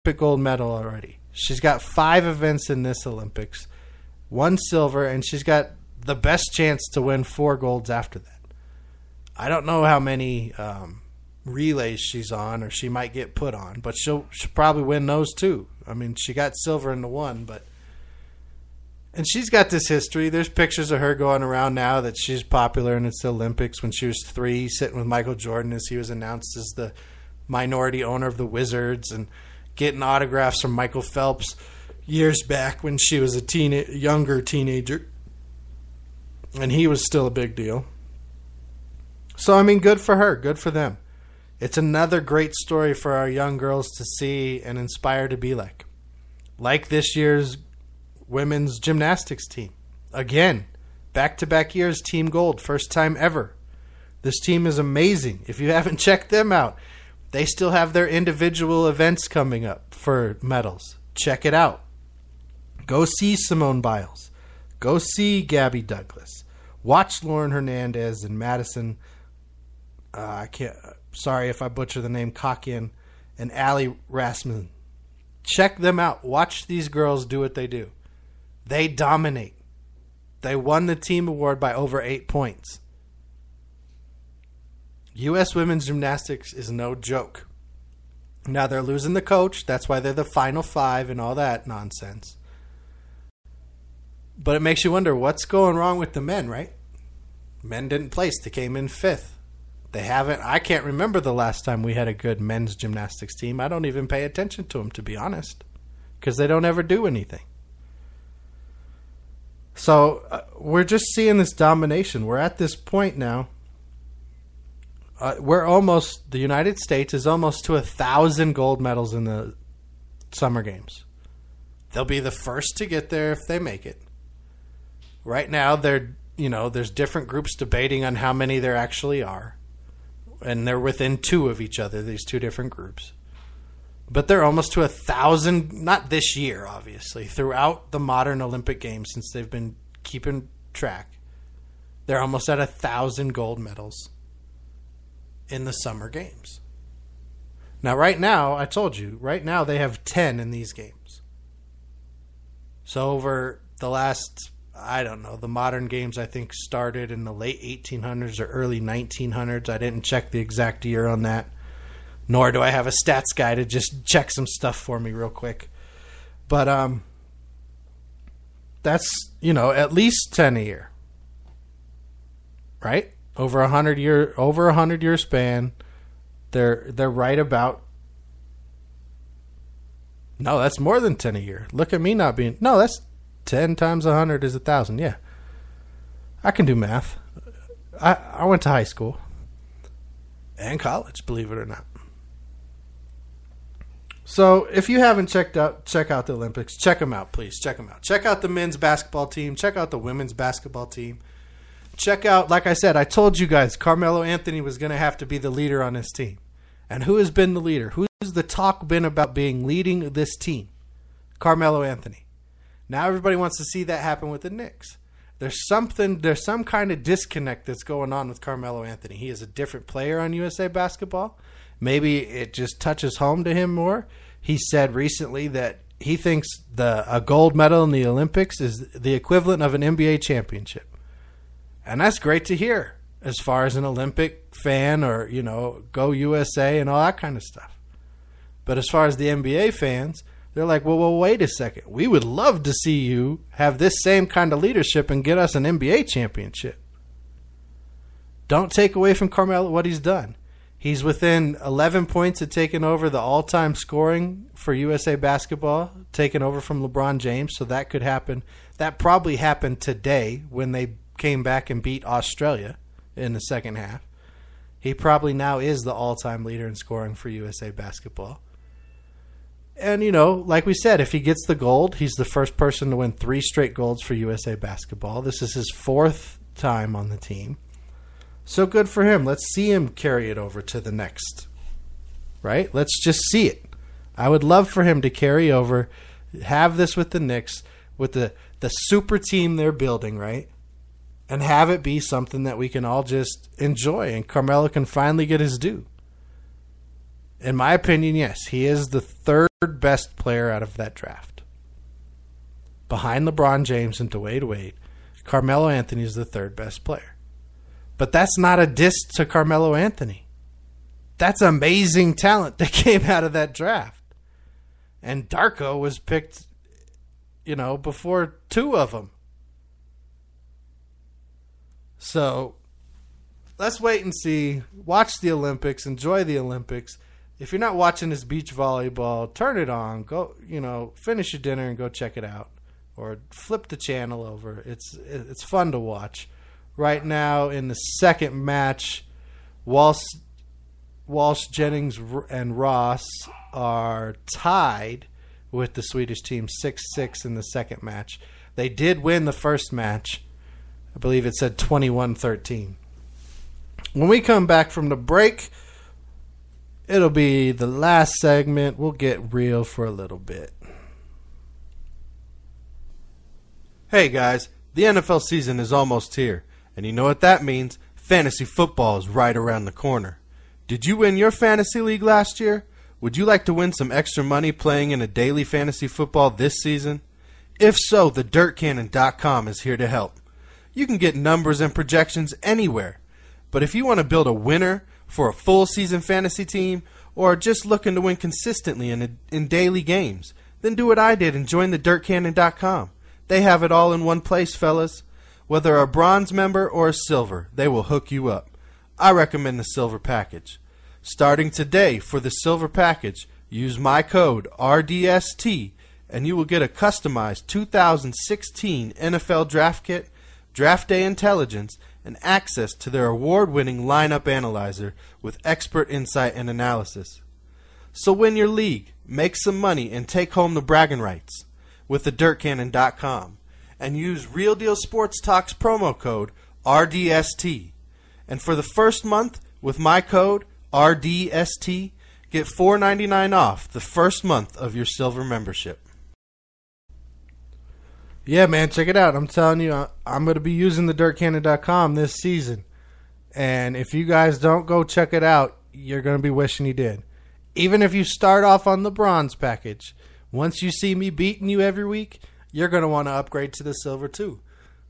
Olympic gold medal already. She's got 5 events in this Olympics, 1 silver, and she's got the best chance to win 4 golds after that. I don't know how many relays she's on, or she might get put on, but she'll probably win those too. I mean, she got silver in the one, and she's got this history. There's pictures of her going around now that she's popular in the Olympics. When she was 3, sitting with Michael Jordan as he was announced as the minority owner of the Wizards, and getting autographs from Michael Phelps years back when she was a younger teenager, and he was still a big deal. So, I mean, good for her. Good for them. It's another great story for our young girls to see and inspire to be like. Like this year's women's gymnastics team. Again, back-to-back years, team gold. First time ever. This team is amazing. If you haven't checked them out, they still have their individual events coming up for medals. Check it out. Go see Simone Biles. Go see Gabby Douglas. Watch Lauren Hernandez and Madison. Sorry if I butcher the name. Kokian and Ali Rasmussen. Check them out. Watch these girls do what they do. They dominate. They won the team award by over 8 points. U.S. women's gymnastics is no joke. Now they're losing the coach. That's why they're the final 5 and all that nonsense. But it makes you wonder what's going wrong with the men, right? Men didn't place. They came in 5th. They haven't. I can't remember the last time we had a good men's gymnastics team. I don't even pay attention to them, to be honest, because they don't ever do anything. So we're just seeing this domination. We're at this point now. The United States is almost to 1,000 gold medals in the Summer Games. They'll be the first to get there if they make it. Right now, there's different groups debating on how many there actually are. And they're within 2 of each other, these 2 different groups. But they're almost to 1,000, not this year, obviously, throughout the modern Olympic Games, since they've been keeping track. They're almost at 1,000 gold medals in the Summer Games. Now, right now, I told you, right now they have 10 in these games. So over the last, the modern games I think started in the late 1800s or early 1900s. I didn't check the exact year on that. Nor do I have a stats guy to just check some stuff for me real quick. But that's, at least 10 a year. Right? Over a 100-year span, they're right about. No, that's more than 10 a year. Look at me not being. No, that's 10 times 100 is 1,000. Yeah, I can do math. I went to high school and college, believe it or not. So if you haven't check out the Olympics. Check them out, please. Check them out. Check out the men's basketball team. Check out the women's basketball team. Check out, like I said, I told you guys, Carmelo Anthony was going to have to be the leader on this team. And who has been the leader? Who's the talk been about leading this team? Carmelo Anthony. Now everybody wants to see that happen with the Knicks. There's some kind of disconnect that's going on with Carmelo Anthony. He is a different player on USA Basketball. Maybe it just touches home to him more. He said recently that he thinks a gold medal in the Olympics is the equivalent of an NBA championship. And that's great to hear as far as an Olympic fan or, go USA and all that kind of stuff. But as far as the NBA fans, they're like, well, wait a second. We would love to see you have this same kind of leadership and get us an NBA championship. Don't take away from Carmelo what he's done. He's within 11 points of taking over the all-time scoring for USA Basketball, taking over from LeBron James, so that could happen. That probably happened today when they came back and beat Australia in the second half. He probably now is the all-time leader in scoring for USA Basketball. And, like we said, if he gets the gold, he's the first person to win 3 straight golds for USA Basketball. This is his 4th time on the team. So good for him. Let's see him carry it over to the next. Right? Let's just see it. I would love for him to carry over, have this with the Knicks, with the super team they're building, right? And have it be something that we can all just enjoy and Carmelo can finally get his due. In my opinion, yes, he is the third best player out of that draft. Behind LeBron James and Dwayne Wade, Carmelo Anthony is the third best player. But that's not a diss to Carmelo Anthony. That's amazing talent that came out of that draft. And Darko was picked, before two of them. So let's wait and see. Watch the Olympics. Enjoy the Olympics. If you're not watching this beach volleyball, turn it on. Go, finish your dinner and go check it out. Or flip the channel over. It's fun to watch. Right now in the second match, Walsh, Jennings, and Ross are tied with the Swedish team 6-6 in the second match. They did win the first match. I believe it said 21-13. When we come back from the break, it'll be the last segment. We'll get real for a little bit. Hey guys, the NFL season is almost here, and you know what that means? Fantasy football is right around the corner. Did you win your fantasy league last year? Would you like to win some extra money playing in a daily fantasy football this season? If so, the dirtcannon.com is here to help. You can get numbers and projections anywhere. But if you want to build a winner for a full season fantasy team, or just looking to win consistently in daily games, then do what I did and join the dirtcannon.com. They have it all in one place, fellas. Whether a bronze member or a silver, they will hook you up. I recommend the silver package. Starting today for the silver package, use my code RDST and you will get a customized 2016 NFL Draft Kit, Draft Day Intelligence, and access to their award-winning lineup analyzer with expert insight and analysis. So win your league, make some money, and take home the bragging rights with thedirtcannon.com and use Real Deal Sports Talk's promo code RDST. And for the first month with my code RDST, get $4.99 off the first month of your silver membership. Yeah, man, check it out. I'm telling you, I'm going to be using the dirtcannon.com this season. And if you guys don't go check it out, you're going to be wishing you did. Even if you start off on the bronze package, once you see me beating you every week, you're going to want to upgrade to the silver too.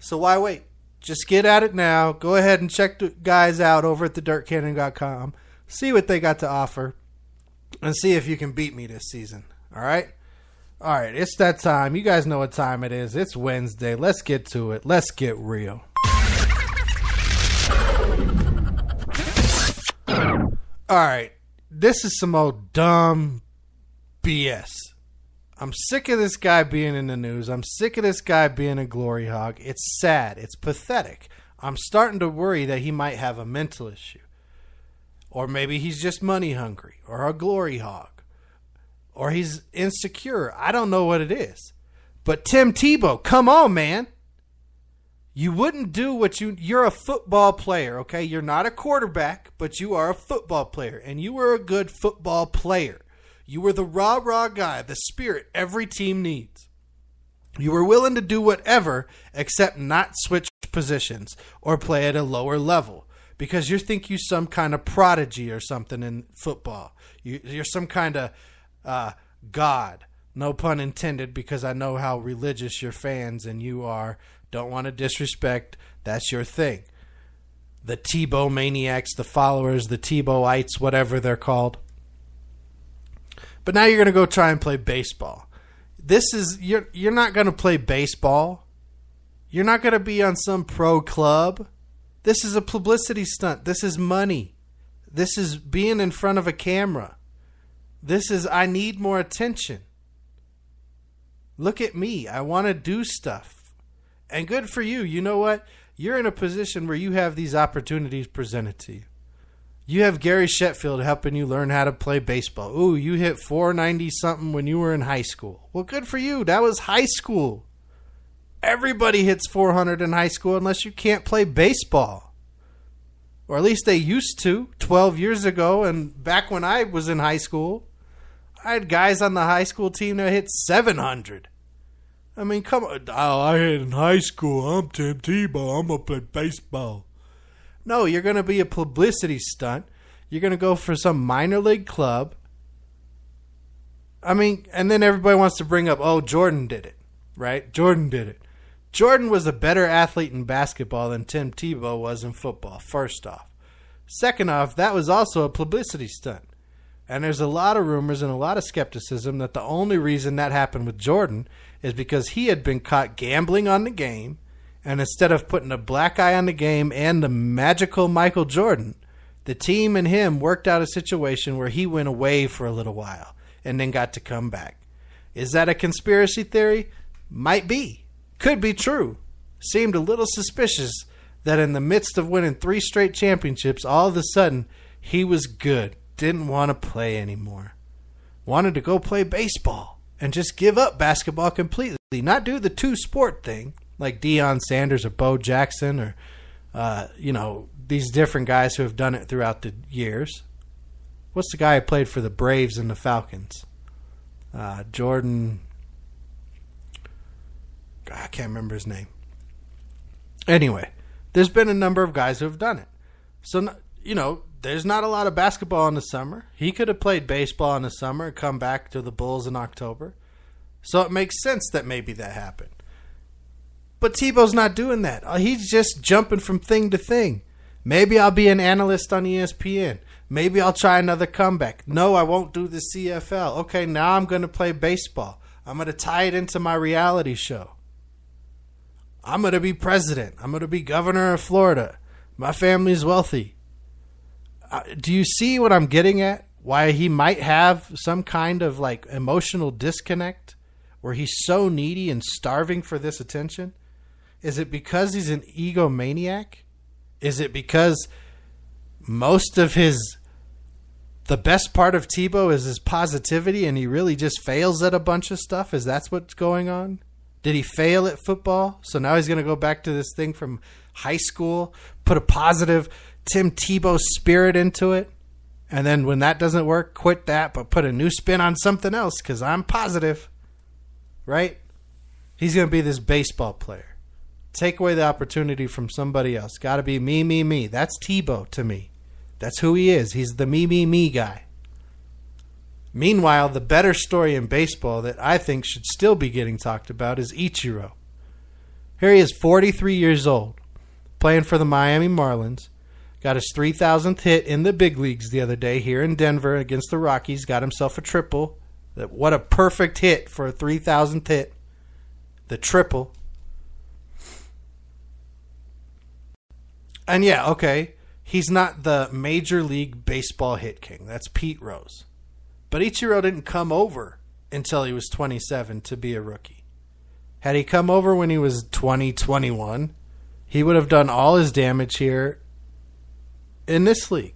So why wait? Just get at it now. Go ahead and check the guys out over at thedirtcannon.com. See what they got to offer. And see if you can beat me this season. All right? All right, it's that time. You guys know what time it is. It's Wednesday. Let's get to it. Let's get real. All right, this is some old dumb BS. I'm sick of this guy being in the news. I'm sick of this guy being a glory hog. It's sad. It's pathetic. I'm starting to worry that he might have a mental issue. Or maybe he's just money hungry or a glory hog. Or he's insecure. I don't know what it is. But Tim Tebow, come on, man. You wouldn't do what you're a football player, okay? You're not a quarterback, but you are a football player. And you were a good football player. You were the rah-rah guy, the spirit every team needs. You were willing to do whatever except not switch positions or play at a lower level. Because you think you're some kind of prodigy or something in football. You're some kind of God, no pun intended, because I know how religious your fans and you are. Don't want to disrespect. That's your thing. The Tebow maniacs, the followers, the Tebowites, whatever they're called. But now you're going to go try and play baseball. You're not going to play baseball. You're not going to be on some pro club. This is a publicity stunt. This is money. This is being in front of a camera. This is, I need more attention. Look at me. I want to do stuff. And good for you. You know what? You're in a position where you have these opportunities presented to you. You have Gary Shetfield helping you learn how to play baseball. Ooh, you hit 490 something when you were in high school. Well, good for you. That was high school. Everybody hits 400 in high school unless you can't play baseball. Or at least they used to 12 years ago. And back when I was in high school, I had guys on the high school team that hit 700. I mean, come on. Oh, I hit in high school. I'm Tim Tebow. I'm going to play baseball. No, you're going to be a publicity stunt. You're going to go for some minor league club I mean, and then everybody wants to bring up, oh, Jordan did it, right? Jordan did it. Jordan was a better athlete in basketball than Tim Tebow was in football, first off. Second off, that was also a publicity stunt. And there's a lot of rumors and a lot of skepticism that the only reason that happened with Jordan is because he had been caught gambling on the game, and instead of putting a black eye on the game and the magical Michael Jordan, the team and him worked out a situation where he went away for a little while and then got to come back. Is that a conspiracy theory? Might be. Could be true. Seemed a little suspicious that in the midst of winning 3 straight championships, all of a sudden, he was good. Didn't want to play anymore. Wanted to go play baseball and just give up basketball completely. Not do the 2-sport thing like Deion Sanders or Bo Jackson or, these different guys who have done it throughout the years. What's the guy who played for the Braves and the Falcons? Jordan. I can't remember his name. Anyway, there's been a number of guys who have done it. So, there's not a lot of basketball in the summer. He could have played baseball in the summer and come back to the Bulls in October. So it makes sense that maybe that happened. But Tebow's not doing that. He's just jumping from thing to thing. Maybe I'll be an analyst on ESPN. Maybe I'll try another comeback. No, I won't do the CFL. Okay, now I'm going to play baseball. I'm going to tie it into my reality show. I'm going to be president. I'm going to be governor of Florida. My family's wealthy. Do you see what I'm getting at? Why he might have some kind of emotional disconnect where he's so needy and starving for this attention? Is it because he's an egomaniac? Is it because most of the best part of Tebow is his positivity and he really just fails at a bunch of stuff? Is that what's going on? Did he fail at football? So now he's going to go back to this thing from high school, put a positive Tim Tebow spirit into it, and then when that doesn't work, quit that, but put a new spin on something else because I'm positive, right? He's going to be this baseball player. Take away the opportunity from somebody else. Got to be me, me, me. That's Tebow to me. That's who he is. He's the me, me, me guy. Meanwhile, the better story in baseball that I think should still be getting talked about is Ichiro. Here he is, 43 years old, playing for the Miami Marlins. Got his 3,000th hit in the big leagues the other day here in Denver against the Rockies. Got himself a triple. What a perfect hit for a 3,000th hit. The triple. And yeah, okay, he's not the Major League Baseball hit king. That's Pete Rose. But Ichiro didn't come over until he was 27 to be a rookie. Had he come over when he was 20, 21, he would have done all his damage here in this league.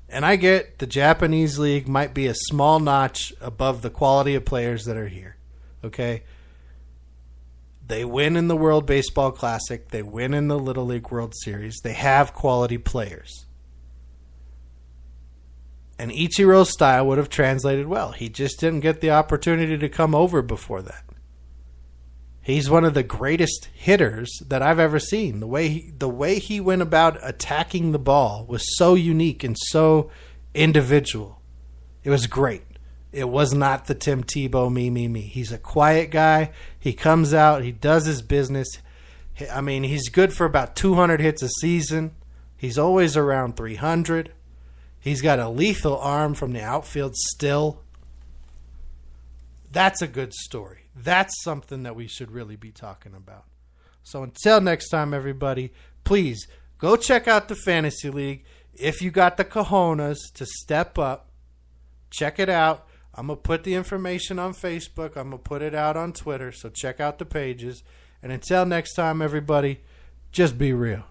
And I get the Japanese league might be a small notch above the quality of players that are here. Okay? They win in the World Baseball Classic. They win in the Little League World Series. They have quality players. And Ichiro's style would have translated well. He just didn't get the opportunity to come over before that. He's one of the greatest hitters that I've ever seen. The way he went about attacking the ball was so unique and so individual. It was great. It was not the Tim Tebow me, me, me. He's a quiet guy. He comes out. He does his business. I mean, he's good for about 200 hits a season. He's always around 300. He's got a lethal arm from the outfield still. That's a good story. That's something that we should really be talking about. So until next time, everybody, please go check out the Fantasy League. If you got the cojones to step up, check it out. I'm going to put the information on Facebook. I'm going to put it out on Twitter. So check out the pages. And until next time, everybody, just be real.